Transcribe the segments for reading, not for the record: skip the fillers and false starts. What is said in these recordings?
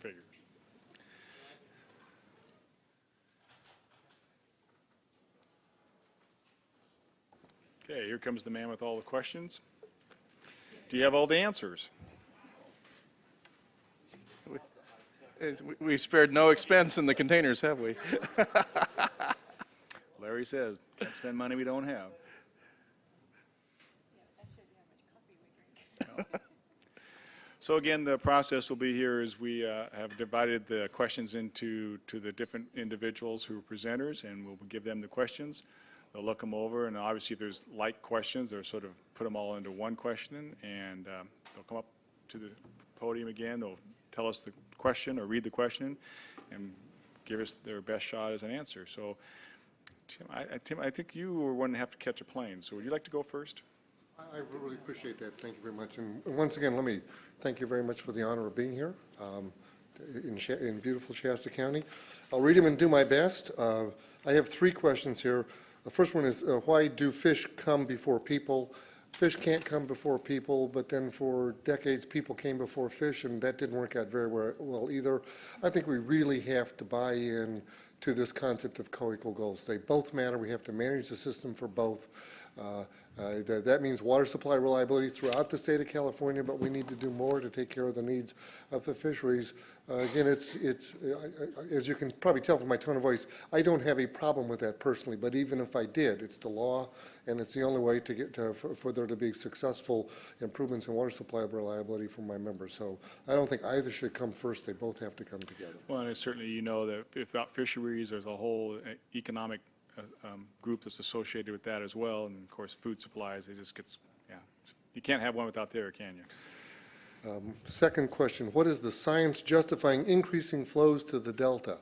figure. Okay, here comes the man with all the questions. Do you have all the answers? We've spared no expense in the containers, have we? Larry says, can't spend money we don't have. So again, the process will be here is we have divided the questions into the different individuals who are presenters, and we'll give them the questions. They'll look them over, and obviously if there's like questions, they'll sort of put them all into one question, and they'll come up to the podium again. They'll tell us the question or read the question and give us their best shot as an answer. So, Tim, I think you were one to have to catch a plane. So would you like to go first? I really appreciate that. Thank you very much. And once again, let me thank you very much for the honor of being here in beautiful Shasta County. I'll read them and do my best. I have 3 questions here. The first one is, why do fish come before people? Fish can't come before people, but then for decades people came before fish, and that didn't work out very well either. I think we really have to buy in to this concept of co-equal goals. They both matter. We have to manage the system for both. That means water supply reliability throughout the state of California, but we need to do more to take care of the needs of the fisheries. Again, it's as you can probably tell from my tone of voice, I don't have a problem with that personally, but even if I did, it's the law, and it's the only way to get for there to be successful improvements in water supply reliability for my members. So I don't think either should come first. They both have to come together. Well, and certainly you know that without fisheries, there's a whole economic group that's associated with that as well, and of course food supplies. It just gets, yeah, you can't have one without the other, can you? Second question, what is the science justifying increasing flows to the delta?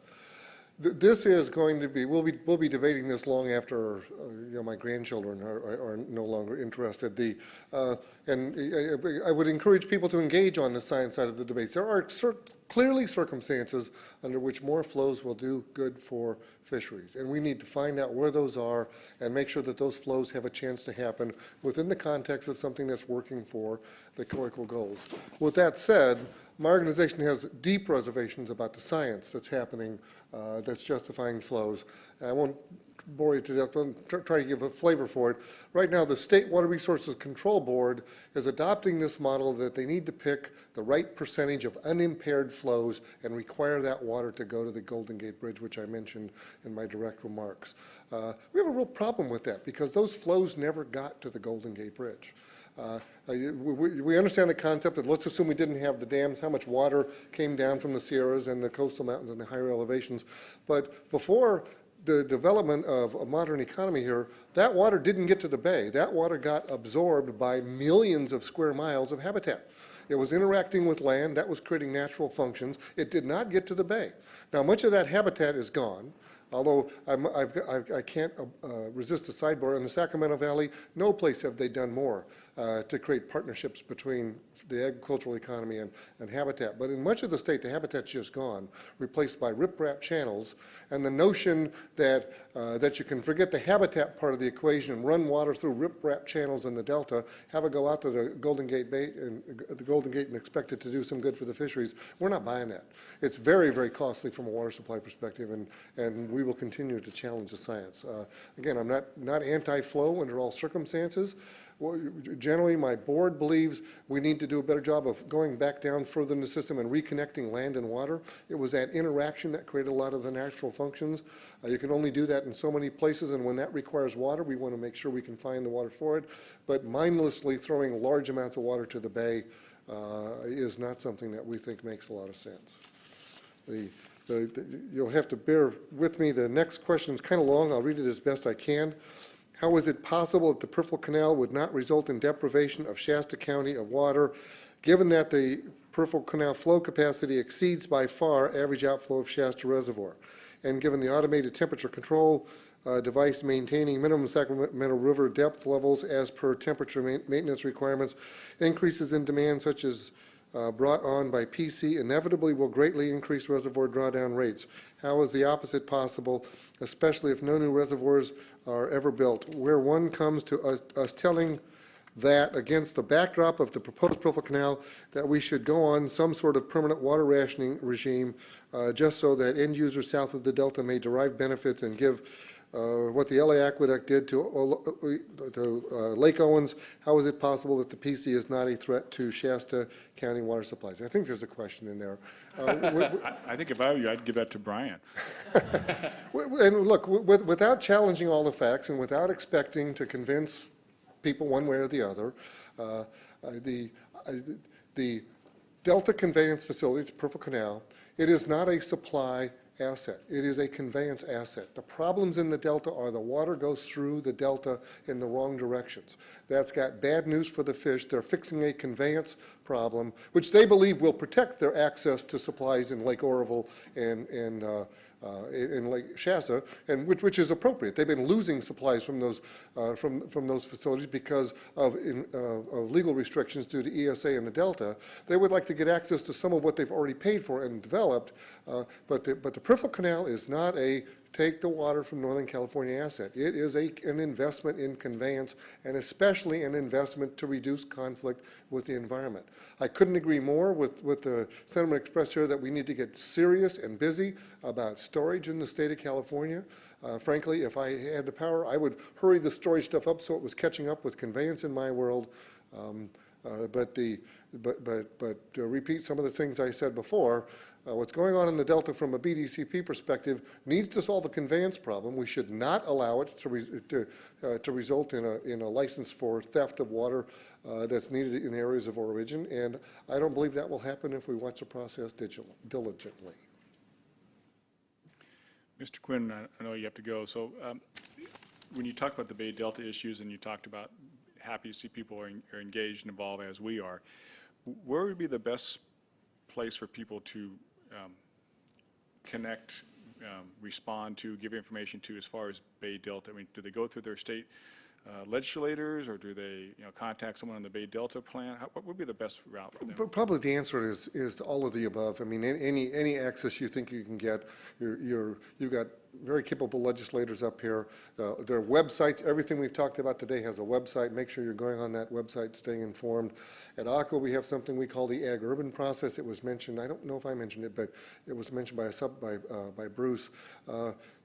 This is going to be, we'll be debating this long after my grandchildren are no longer interested. And I would encourage people to engage on the science side of the debates. There are clearly circumstances under which more flows will do good for fisheries, and we need to find out where those are and make sure that those flows have a chance to happen within the context of something that's working for the co-equal goals. With that said, my organization has deep reservations about the science that's happening that's justifying flows. I won't bore you to death, but try to give a flavor for it. Right now, the State Water Resources Control Board is adopting this model that they need to pick the right percentage of unimpaired flows and require that water to go to the Golden Gate Bridge, which I mentioned in my direct remarks. We have a real problem with that because those flows never got to the Golden Gate Bridge. We understand the concept of, let's assume we didn't have the dams, how much water came down from the Sierras and the coastal mountains and the higher elevations. But before the development of a modern economy here, that water didn't get to the bay. That water got absorbed by millions of square miles of habitat. It was interacting with land. That was creating natural functions. It did not get to the bay. Now, much of that habitat is gone. Although I can't resist a sidebar, in the Sacramento Valley, no place have they done more to create partnerships between the agricultural economy and habitat. But in much of the state, the habitat's just gone, replaced by riprap channels, and the notion that you can forget the habitat part of the equation and run water through riprap channels in the delta, have it go out to the Golden Gate Bay and the Golden Gate and expect it to do some good for the fisheries. We're not buying that. It's very, very costly from a water supply perspective, and we will continue to challenge the science. Again, I'm not anti-flow under all circumstances. Well, generally, my board believes we need to do a better job of going back down further in the system and reconnecting land and water. It was that interaction that created a lot of the natural functions. You can only do that in so many places, and when that requires water, we want to make sure we can find the water for it. But mindlessly throwing large amounts of water to the bay is not something that we think makes a lot of sense. You'll have to bear with me. The next question is kind of long. I'll read it as best I can. How is it possible that the Peripheral Canal would not result in deprivation of Shasta County of water, given that the Peripheral Canal flow capacity exceeds by far average outflow of Shasta Reservoir, and given the automated temperature control device maintaining minimum Sacramento River depth levels as per temperature maintenance requirements, increases in demand such as brought on by PC inevitably will greatly increase reservoir drawdown rates. How is the opposite possible, especially if no new reservoirs are ever built? Where one comes to us telling that against the backdrop of the proposed Profile Canal, that we should go on some sort of permanent water rationing regime, just so that end users south of the Delta may derive benefits and give what the LA Aqueduct did to Lake Owens. How is it possible that the PC is not a threat to Shasta County water supplies? I think there's a question in there. I think if I were you, I'd give that to Brian. And look, without challenging all the facts and without expecting to convince people one way or the other, the Delta Conveyance Facility, it's Perfect Canal, it is not a supply asset. It is a conveyance asset. The problems in the Delta are the water goes through the Delta in the wrong directions. That's got bad news for the fish. They're fixing a conveyance problem, which they believe will protect their access to supplies in Lake Oroville and in Lake Shasta, and which is appropriate. They've been losing supplies from those facilities because of legal restrictions due to ESA in the Delta. They would like to get access to some of what they've already paid for and developed, but the Peripheral Canal is not a take the water from Northern California asset. It is an investment in conveyance, and especially an investment to reduce conflict with the environment. I couldn't agree more with the sentiment expressed here that we need to get serious and busy about storage in the state of California. Frankly, if I had the power, I would hurry the storage stuff up so it was catching up with conveyance in my world. But to repeat some of the things I said before, what's going on in the Delta from a BDCP perspective needs to solve a conveyance problem. We should not allow it to result in a license for theft of water that's needed in areas of origin, and I don't believe that will happen if we watch the process diligently. Mr. Quinn, I know you have to go. So when you talk about the Bay Delta issues and you talked about happy to see people are engaged and involved as we are, where would be the best place for people to connect, respond to, give information to as far as Bay Delta? I mean, do they go through their state legislators, or do they contact someone on the Bay Delta plan? What would be the best route for them? Probably the answer is all of the above. I mean, any access you think you can get, you've got very capable legislators up here. Their websites, everything we've talked about today has a website. Make sure you're going on that website, staying informed. At ACWA, we have something we call the ag-urban process. It was mentioned, I don't know if I mentioned it, but it was mentioned by Bruce,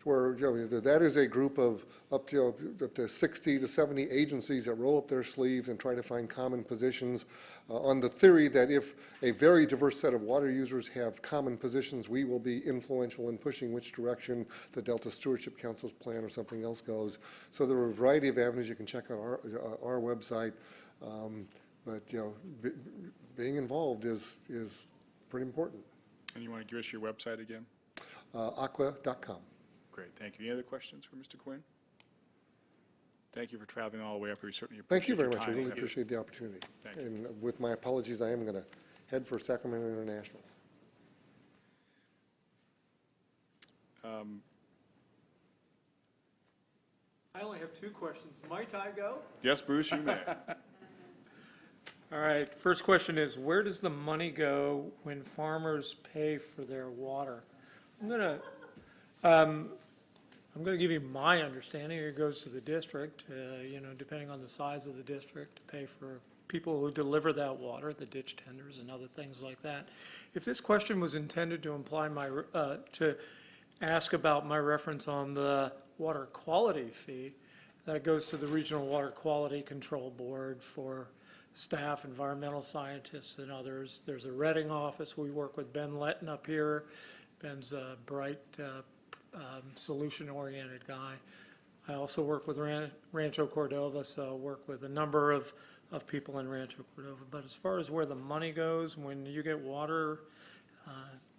where that is a group of up to 60 to 70 agencies that roll up their sleeves and try to find common positions on the theory that if a very diverse set of water users have common positions, we will be influential in pushing which direction the Delta Stewardship Council's plan or something else goes. So there are a variety of avenues. You can check out our website, but being involved is pretty important. And you want to give us your website again? Aqua.com. Great, thank you. Any other questions for Mr. Quinn? Thank you for traveling all the way up here. We certainly Thank you appreciate very your much. I time. really appreciate the opportunity. Thank you. And with my apologies, I am going to head for Sacramento International. I only have two questions. Might I go? Yes, Bruce, you may. All right. First question is, where does the money go when farmers pay for their water? I'm going to give you my understanding. It goes to the district, depending on the size of the district, to pay for people who deliver that water, the ditch tenders and other things like that. If this question was intended to imply to ask about my reference on the water quality fee, that goes to the Regional Water Quality Control Board for staff, environmental scientists, and others. There's a Reading office. We work with Ben Letton up here. Ben's a bright, solution-oriented guy. I also work with Rancho Cordova, so work with a number of people in Rancho Cordova. But as far as where the money goes, when you get water,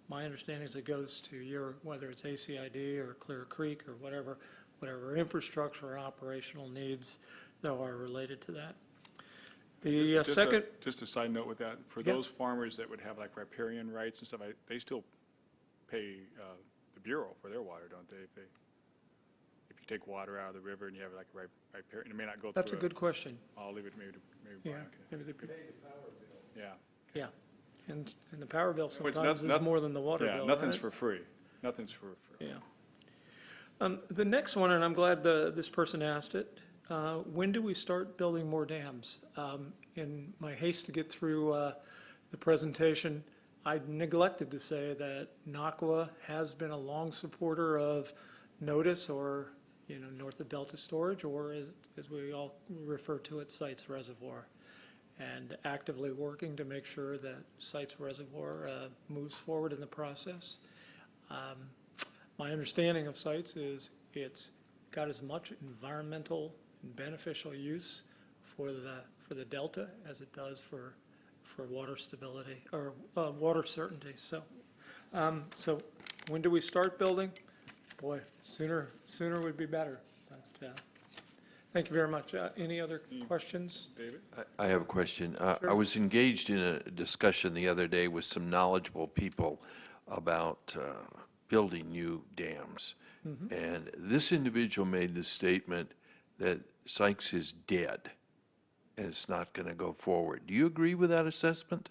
my understanding is it goes to whether it's ACID or Clear Creek or whatever infrastructure or operational needs that are related to that. The second. Just a side note with that, for Yeah. those farmers that would have like riparian rights and stuff, they still pay the Bureau for their water, don't they? If you take water out of the river and you have like a riparian, it may not go through. That's a good question. I'll leave it maybe Yeah. Brian. Maybe they Pay the power bill. Yeah. Yeah. And the power bill Well, it's sometimes is more than the water bill. Nothing's right? for free. Nothing's for free. Yeah. The next one, and I'm glad this person asked it, when do we start building more dams? In my haste to get through the presentation, I neglected to say that NACWA has been a long supporter of NOTIS, or, north of Delta storage, or as we all refer to it, Sites Reservoir, and actively working to make sure that Sites Reservoir moves forward in the process. My understanding of Sites is it's got as much environmental and beneficial use for the Delta as it does for water stability or water certainty. So when do we start building? Boy, sooner would be better. But thank you very much. Any other questions? David? I have a question. Sure. I was engaged in a discussion the other day with some knowledgeable people about building new dams. And this individual made the statement that Sykes is dead and it's not going to go forward. Do you agree with that assessment?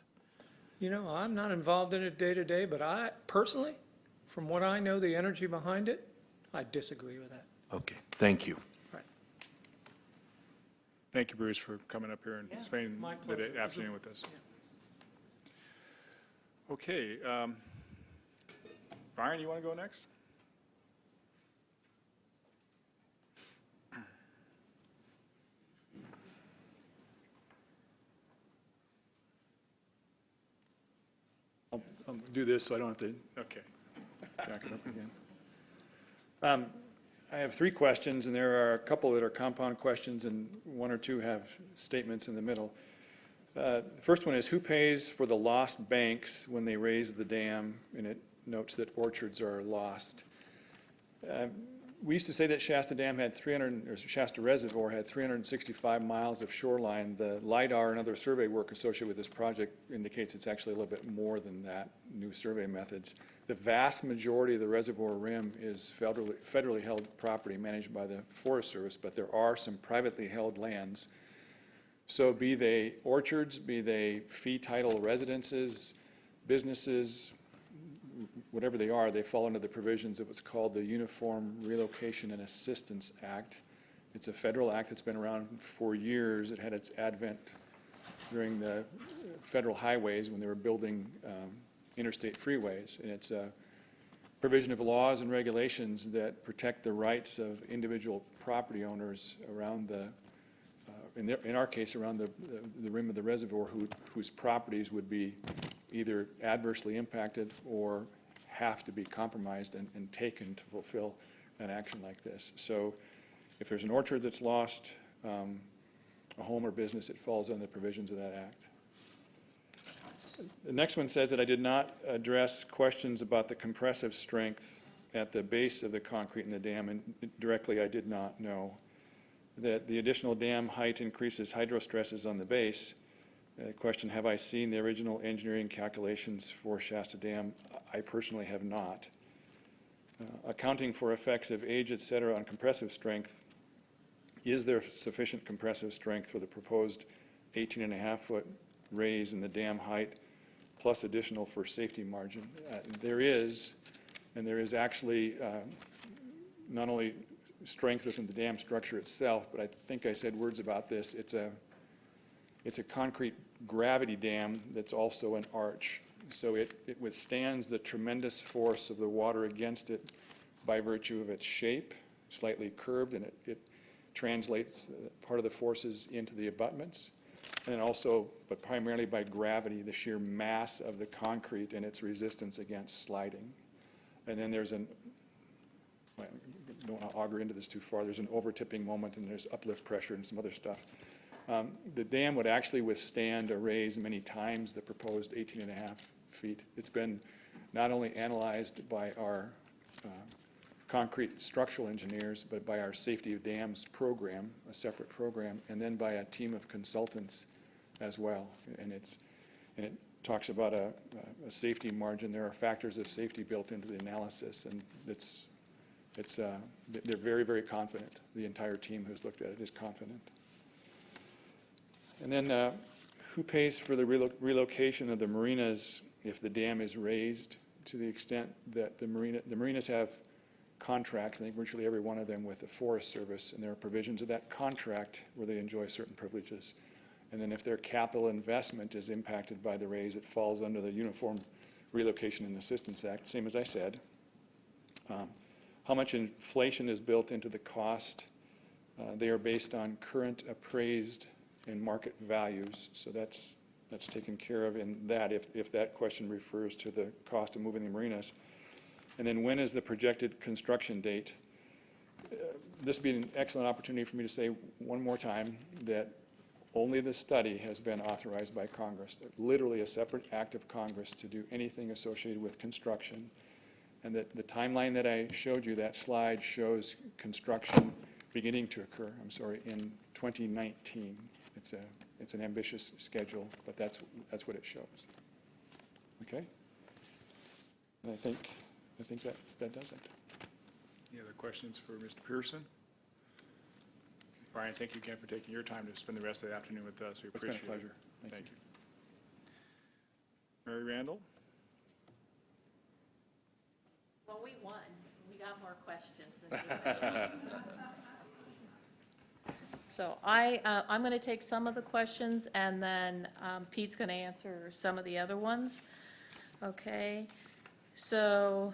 I'm not involved in it day to day, but I personally, from what I know, the energy behind it, I disagree with that. Okay, thank you. Right. Thank you, Bruce, for coming up here and Yeah, spending my the pleasure. afternoon with us. Okay. Brian, you want to go next? I'll do this so I don't have to Okay. jack it up again. I have three questions, and there are a couple that are compound questions, and one or two have statements in the middle. The first one is, who pays for the lost banks when they raise the dam? And it notes that orchards are lost. We used to say that Shasta Dam had Shasta Reservoir had 365 miles of shoreline. The LIDAR and other survey work associated with this project indicates it's actually a little bit more than that, new survey methods. The vast majority of the reservoir rim is federally held property managed by the Forest Service, but there are some privately held lands. So be they orchards, be they fee title residences, businesses, whatever they are, they fall under the provisions of what's called the Uniform Relocation and Assistance Act. It's a federal act that's been around for years. It had its advent during the federal highways when they were building interstate freeways. And it's a provision of laws and regulations that protect the rights of individual property owners around in our case, around the rim of the reservoir, whose properties would be either adversely impacted or have to be compromised and taken to fulfill an action like this. So if there's an orchard that's lost, a home or business, it falls under the provisions of that act. The next one says that I did not address questions about the compressive strength at the base of the concrete in the dam, and directly I did not know that the additional dam height increases hydro stresses on the base. Question, have I seen the original engineering calculations for Shasta Dam? I personally have not. Accounting for effects of age, et cetera, on compressive strength, is there sufficient compressive strength for the proposed 18.5-foot raise in the dam height plus additional for safety margin? There is, and there is actually not only strength within the dam structure itself, but I think I said words about this. It's a concrete gravity dam that's also an arch. So it withstands the tremendous force of the water against it by virtue of its shape, slightly curved, and it translates part of the forces into the abutments. And also, but primarily by gravity, the sheer mass of the concrete and its resistance against sliding. And then there's I don't want to auger into this too far, there's an over-tipping moment and there's uplift pressure and some other stuff. The dam would actually withstand a raise many times the proposed 18.5 feet. It's been not only analyzed by our concrete structural engineers, but by our safety of dams program, a separate program, and then by a team of consultants as well. And it talks about a safety margin. There are factors of safety built into the analysis, and they're very, very confident. The entire team who's looked at it is confident. And then who pays for the relocation of the marinas if the dam is raised? To the extent that the marinas have contracts, I think virtually every one of them with the Forest Service, and there are provisions of that contract where they enjoy certain privileges. And then if their capital investment is impacted by the raise, it falls under the Uniform Relocation and Assistance Act, same as I said. How much inflation is built into the cost? They are based on current appraised and market values, so that's taken care of in that, if that question refers to the cost of moving the marinas. And then when is the projected construction date? This would be an excellent opportunity for me to say one more time that only the study has been authorized by Congress, literally a separate act of Congress to do anything associated with construction. And that the timeline that I showed you, that slide shows construction beginning to occur, in 2019. It's an ambitious schedule, but that's what it shows. Okay? And I think that does it. Any other questions for Mr. Pearson? Brian, thank you again for taking your time to spend the rest of the afternoon with us. We It's been a appreciate it. pleasure. Thank you. Mary Randall? Well, we won. We got more questions than anybody else. So I'm going to take some of the questions, and then Pete's going to answer some of the other ones. Okay. So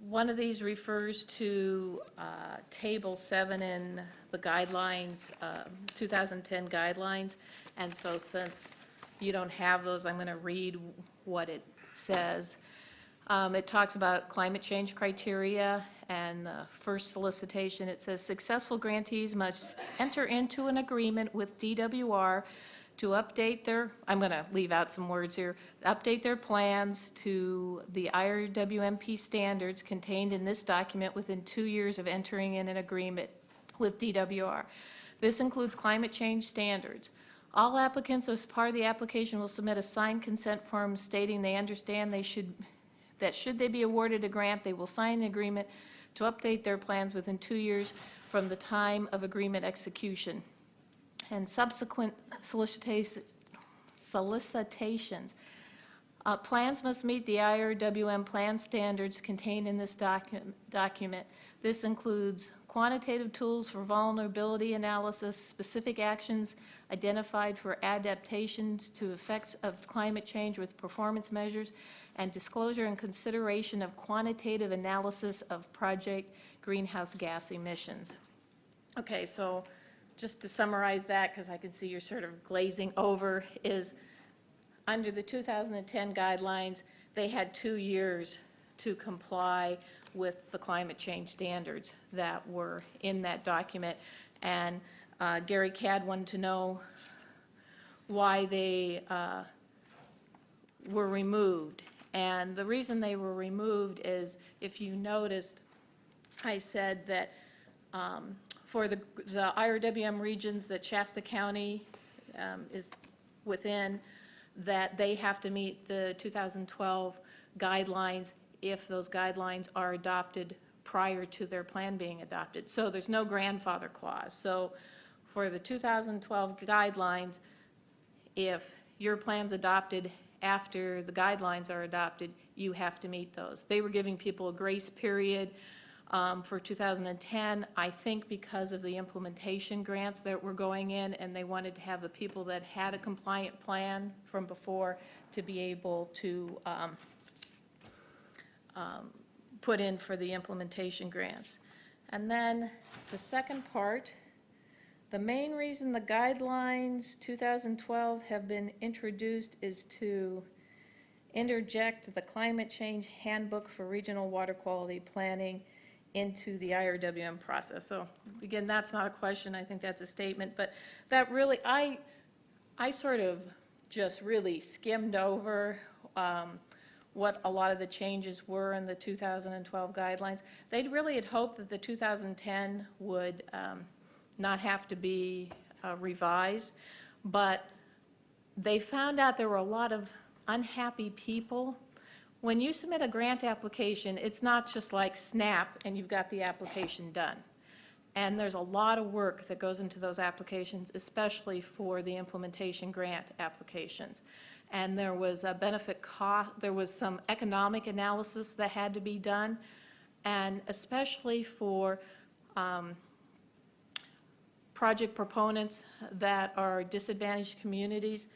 one of these refers to Table 7 in the guidelines, 2010 guidelines. And so since you don't have those, I'm going to read what it says. It talks about climate change criteria, and the first solicitation, it says successful grantees must enter into an agreement with DWR to update their, I'm going to leave out some words here, update their plans to the IRWMP standards contained in this document within 2 years of entering in an agreement with DWR. This includes climate change standards. All applicants, as part of the application, will submit a signed consent form stating they understand that should they be awarded a grant, they will sign an agreement to update their plans within 2 years from the time of agreement execution. And subsequent solicitations, plans must meet the IRWM plan standards contained in this document. This includes quantitative tools for vulnerability analysis, specific actions identified for adaptations to effects of climate change with performance measures, and disclosure and consideration of quantitative analysis of project greenhouse gas emissions. Okay, so just to summarize that, because I can see you're sort of glazing over, is under the 2010 guidelines, they had 2 years to comply with the climate change standards that were in that document. And Gary Cadd wanted to know why they were removed. And the reason they were removed is, if you noticed, I said that for the IRWM regions that Shasta County is within, that they have to meet the 2012 guidelines if those guidelines are adopted prior to their plan being adopted. So there's no grandfather clause. So for the 2012 guidelines, if your plan's adopted after the guidelines are adopted, you have to meet those. They were giving people a grace period for 2010, I think because of the implementation grants that were going in, and they wanted to have the people that had a compliant plan from before to be able to put in for the implementation grants. And then the second part, the main reason the guidelines 2012 have been introduced is to interject the climate change handbook for regional water quality planning into the IRWM process. So again, that's not a question, I think that's a statement, but that really, I sort of just really skimmed over what a lot of the changes were in the 2012 guidelines. They'd really had hoped that the 2010 would not have to be revised, but they found out there were a lot of unhappy people. When you submit a grant application, it's not just like snap and you've got the application done. And there's a lot of work that goes into those applications, especially for the implementation grant applications. and there was a benefit cost, there was some economic analysis that had to be done, and especially for project proponents that are disadvantaged communities,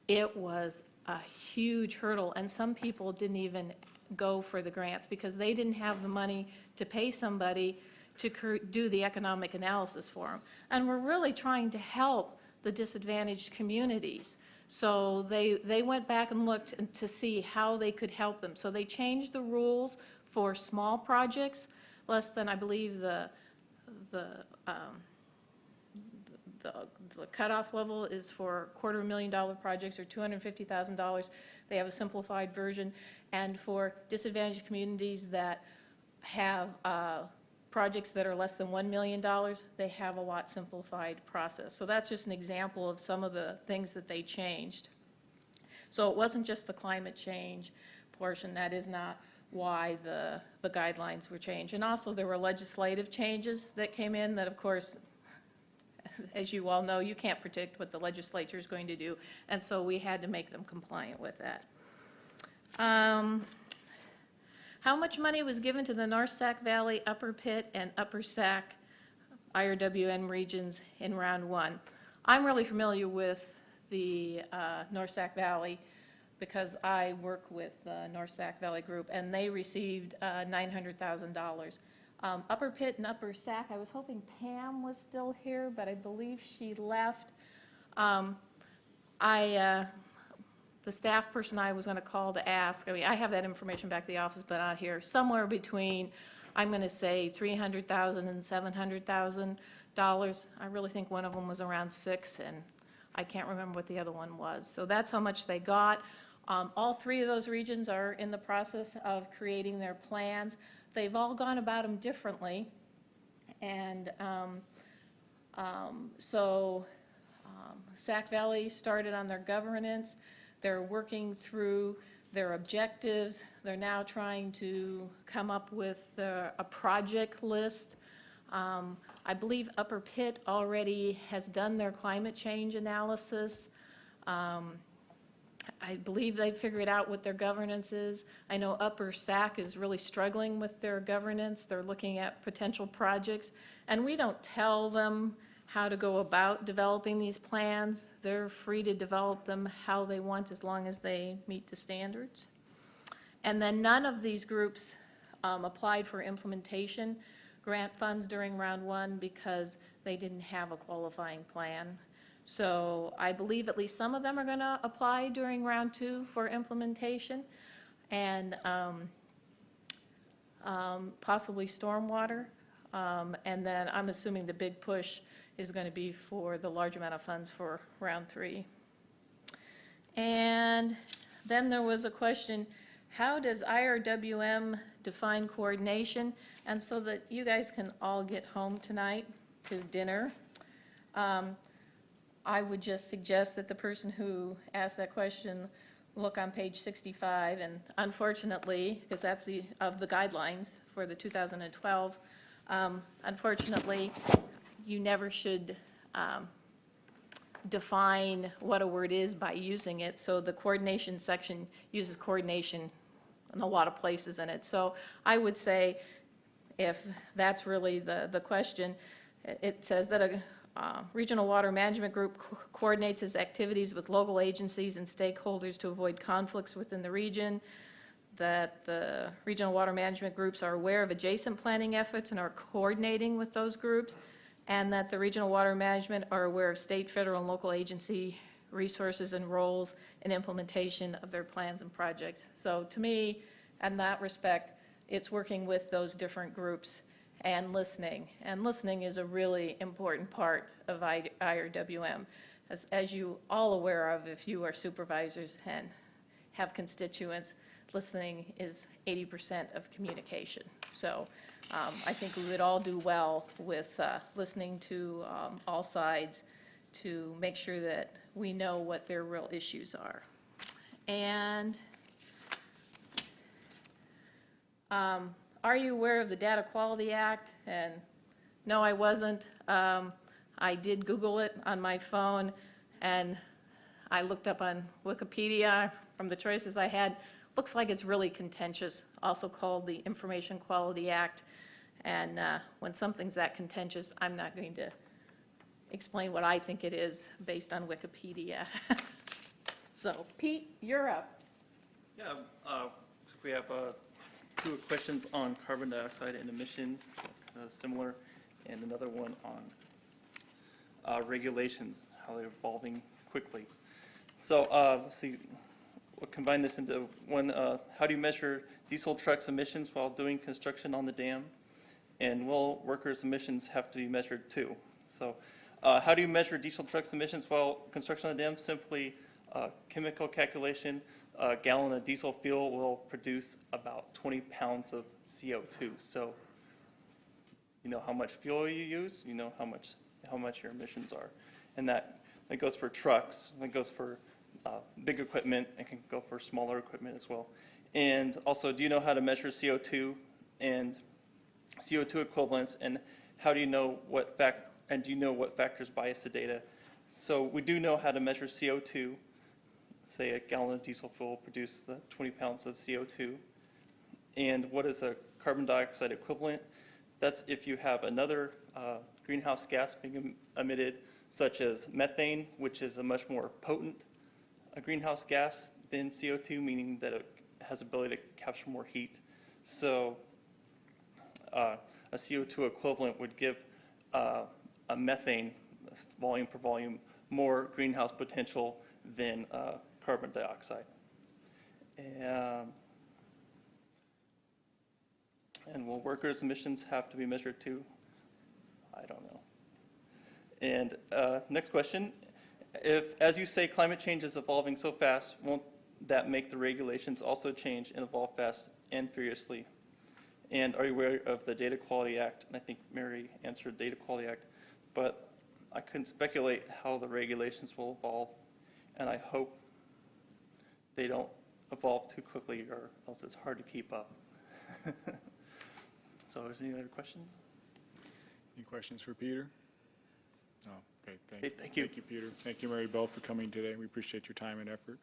it was a huge hurdle, and some people didn't even go for the grants because they didn't have the money to pay somebody to do the economic analysis for them. And we're really trying to help the disadvantaged communities. So they went back and looked to see how they could help them. So they changed the rules for small projects, less than, I believe, the cutoff level is for $250,000 projects or $250,000. They have a simplified version. And for disadvantaged communities that have projects that are less than $1 million, they have a lot simplified process. So that's just an example of some of the things that they changed. So it wasn't just the climate change portion. That is not why the guidelines were changed. And also there were legislative changes that came in that, of course, as you all know, you can't predict what the legislature is going to do, and so we had to make them compliant with that. How much money was given to the North Sac Valley, Upper Pitt, and Upper Sac IRWN regions in round one? I'm really familiar with the North Sac Valley because I work with the North Sac Valley group, and they received $900,000. Upper Pitt and Upper Sac, I was hoping Pam was still here, but I believe she left. The staff person I was going to call to ask, I mean, I have that information back at the office, but not here, somewhere between, I'm going to say $300,000 and $700,000. I really think one of them was around $6, and I can't remember what the other one was. So that's how much they got. All three of those regions are in the process of creating their plans. They've all gone about them differently, and Sac Valley started on their governance. They're working through their objectives. They're now trying to come up with a project list. I believe Upper Pitt already has done their climate change analysis. I believe they've figured out what their governance is. I know Upper Sac is really struggling with their governance. They're looking at potential projects, and we don't tell them how to go about developing these plans. They're free to develop them how they want as long as they meet the standards. And then none of these groups applied for implementation grant funds during round one because they didn't have a qualifying plan. So I believe at least some of them are going to apply during round two for implementation, and possibly stormwater. And then I'm assuming the big push is going to be for the large amount of funds for round three. And then there was a question, how does IRWM define coordination? And so that you guys can all get home tonight to dinner, I would just suggest that the person who asked that question look on page 65, and unfortunately, because that's of the guidelines for the 2012, unfortunately, you never should define what a word is by using it. So the coordination section uses coordination in a lot of places in it. So I would say, if that's really the question, it says that a regional water management group coordinates its activities with local agencies and stakeholders to avoid conflicts within the region, that the regional water management groups are aware of adjacent planning efforts and are coordinating with those groups, and that the regional water management are aware of state, federal, and local agency resources and roles in implementation of their plans and projects. So to me, in that respect, it's working with those different groups and listening. And listening is a really important part of IRWM. As you all aware of, if you are supervisors and have constituents, listening is 80% of communication. So I think we would all do well with listening to all sides to make sure that we know what their real issues are. And are you aware of the Data Quality Act? And no, I wasn't. I did Google it on my phone, and I looked up on Wikipedia from the choices I had. Looks like it's really contentious, also called the Information Quality Act. And when something's that contentious, I'm not going to explain what I think it is based on Wikipedia. So, Pete, you're up. Yeah, so we have two questions on carbon dioxide and emissions, similar, and another one on regulations, how they're evolving quickly. So let's see, we'll combine this into one. How do you measure diesel trucks' emissions while doing construction on the dam? And will workers' emissions have to be measured too? So how do you measure diesel trucks' emissions while construction on the dam? Simply chemical calculation. A gallon of diesel fuel will produce about 20 pounds of CO2. So you know how much fuel you use, you know how much your emissions are. And that goes for trucks, that goes for big equipment, and can go for smaller equipment as well. And also, do you know how to measure CO2 and CO2 equivalents, and how do you know what factors bias the data? So we do know how to measure CO2. Say a gallon of diesel fuel will produce the 20 pounds of CO2. And what is a carbon dioxide equivalent? That's if you have another greenhouse gas being emitted, such as methane, which is a much more potent greenhouse gas than CO2, meaning that it has ability to capture more heat. So a CO2 equivalent would give a methane, volume per volume, more greenhouse potential than carbon dioxide. And will workers' emissions have to be measured too? I don't know. And next question, as you say, climate change is evolving so fast, won't that make the regulations also change and evolve fast and furiously? And are you aware of the Data Quality Act? And I think Mary answered the Data Quality Act, but I couldn't speculate how the regulations will evolve, and I hope they don't evolve too quickly, or else it's hard to keep up. So, is there any other questions? Any questions for Peter? No. Okay, Thank you. Thank you, Peter. Thank you, Mary, both for coming today. We appreciate your time and effort.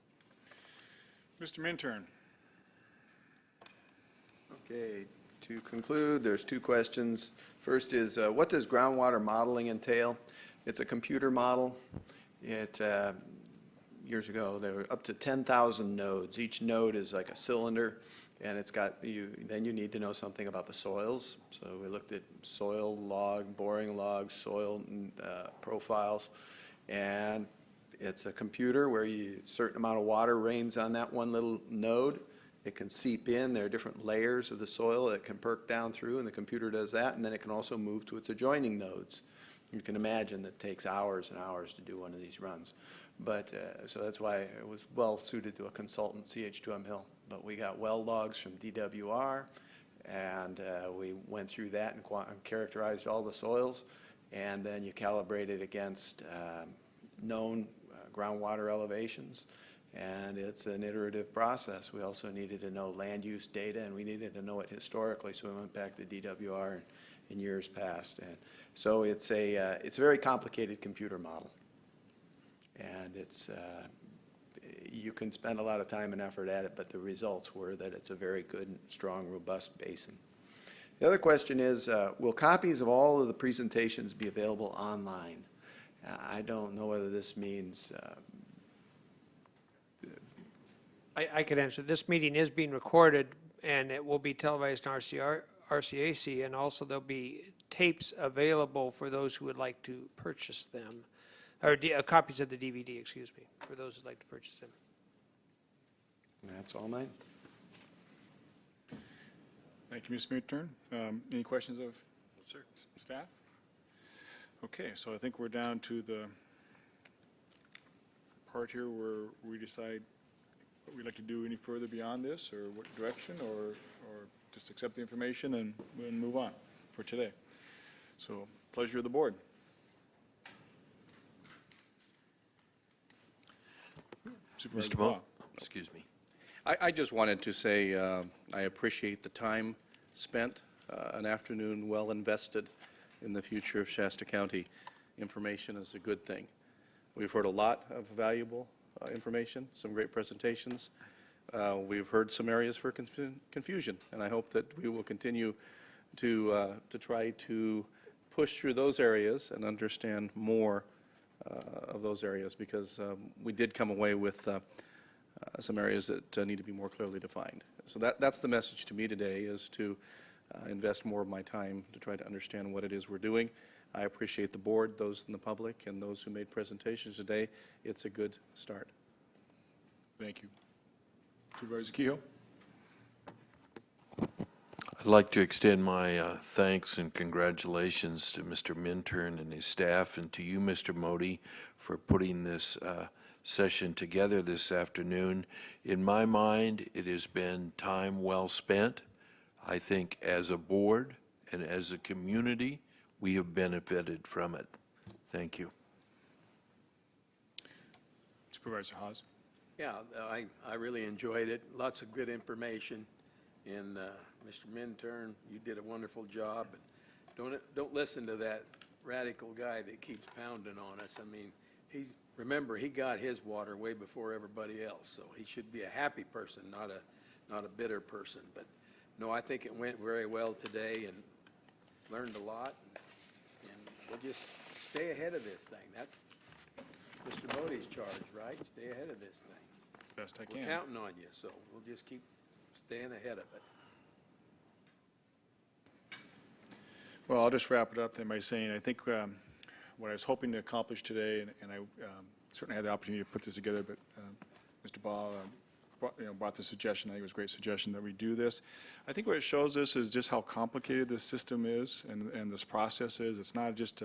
Mr. Minturn. Okay, to conclude, there's two questions. First is, what does groundwater modeling entail? It's a computer model. Years ago, there were up to 10,000 nodes. Each node is like a cylinder, and it's got then you need to know something about the soils. So we looked at soil log, boring logs, soil profiles, and it's a computer where a certain amount of water rains on that one little node. It can seep in. There are different layers of the soil that can perk down through, and the computer does that, and then it can also move to its adjoining nodes. You can imagine that it takes hours and hours to do one of these runs. But so that's why it was well suited to a consultant, CH2M Hill. But we got well logs from DWR, and we went through that and characterized all the soils, and then you calibrate it against known groundwater elevations, and it's an iterative process. We also needed to know land use data, and we needed to know it historically, so we went back to DWR in years past. And so it's a very complicated computer model. And you can spend a lot of time and effort at it, but the results were that it's a very good, strong, robust basin. The other question is, will copies of all of the presentations be available online? I don't know whether this means... I could answer. This meeting is being recorded, and it will be televised on RCAC, and also there'll be tapes available for those who would like to purchase them. Or copies of the DVD, excuse me, for those who'd like to purchase them. That's all mine. Thank you, Mr. Minturn. Any questions of staff? Okay, so I think we're down to the part here where we decide what we'd like to do any further beyond this, or what direction, or just accept the information and move on for today. So, pleasure of the board. Mr. Moe, excuse me. I just wanted to say I appreciate the time spent, an afternoon well invested in the future of Shasta County. Information is a good thing. We've heard a lot of valuable information, some great presentations. We've heard some areas for confusion, and I hope that we will continue to try to push through those areas and understand more of those areas, because we did come away with some areas that need to be more clearly defined. So that's the message to me today, is to invest more of my time to try to understand what it is we're doing. I appreciate the board, those in the public, and those who made presentations today. It's a good start. Thank you. Supervisor Kehoe? I'd like to extend my thanks and congratulations to Mr. Minturn and his staff, and to you, Mr. Modi, for putting this session together this afternoon. In my mind, it has been time well spent. I think as a board and as a community, we have benefited from it. Thank you. Supervisor Haas? Yeah, I really enjoyed it. Lots of good information. And Mr. Minturn, you did a wonderful job. But don't listen to that radical guy that keeps pounding on us. I mean, remember, he got his water way before everybody else, so he should be a happy person, not a bitter person. But no, I think it went very well today, and learned a lot. And we'll just stay ahead of this thing. That's Mr. Modi's charge, right? Stay ahead of this thing. Best I We're can. counting on you, so we'll just keep staying ahead of it. Well, I'll just wrap it up then by saying I think what I was hoping to accomplish today, and I certainly had the opportunity to put this together, but Mr. Baugh brought the suggestion. I think it was a great suggestion that we do this. I think what it shows us is just how complicated this system is and this process is. It's not just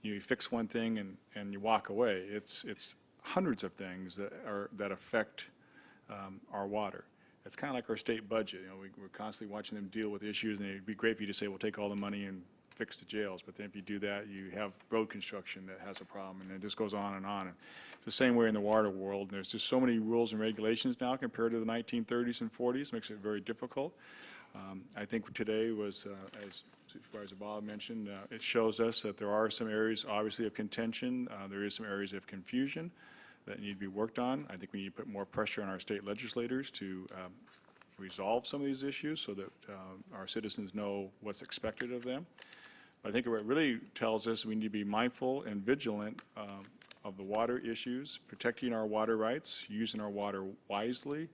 you fix one thing and you walk away. It's hundreds of things that affect our water. It's kind of like our state budget. We're constantly watching them deal with issues, and it'd be great for you to say, "We'll take all the money and fix the jails." But then if you do that, you have road construction that has a problem, and it just goes on and on. And it's the same way in the water world. There's just so many rules and regulations now compared to the 1930s and 40s. Makes it very difficult. I think today was, as Supervisor Bob mentioned, it shows us that there are some areas, obviously, of contention. There is some areas of confusion that need to be worked on. I think we need to put more pressure on our state legislators to resolve some of these issues so that our citizens know what's expected of them. But I think what it really tells us, we need to be mindful and vigilant of the water issues, protecting our water rights, using our water wisely,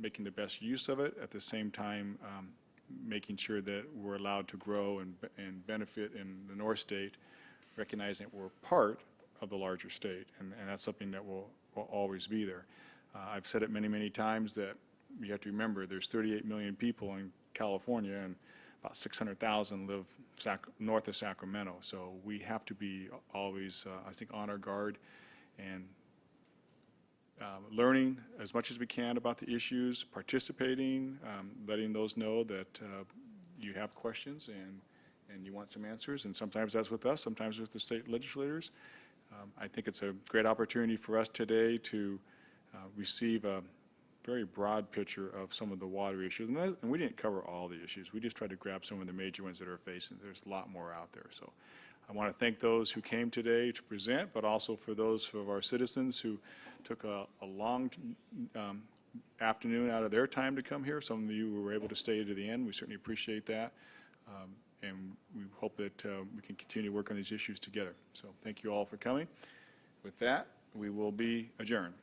making the best use of it, at the same time making sure that we're allowed to grow and benefit in the North State, recognizing that we're part of the larger state, and that's something that will always be there. I've said it many, many times that you have to remember there's 38 million people in California, and about 600,000 live north of Sacramento. So we have to be always, I think, on our guard and learning as much as we can about the issues, participating, letting those know that you have questions and you want some answers. And sometimes that's with us, sometimes with the state legislators. I think it's a great opportunity for us today to receive a very broad picture of some of the water issues. And we didn't cover all the issues. We just tried to grab some of the major ones that are facing. There's a lot more out there. So I want to thank those who came today to present, but also for those of our citizens who took a long afternoon out of their time to come here. Some of you were able to stay to the end. We certainly appreciate that. And we hope that we can continue to work on these issues together. So thank you all for coming. With that, we will be adjourned.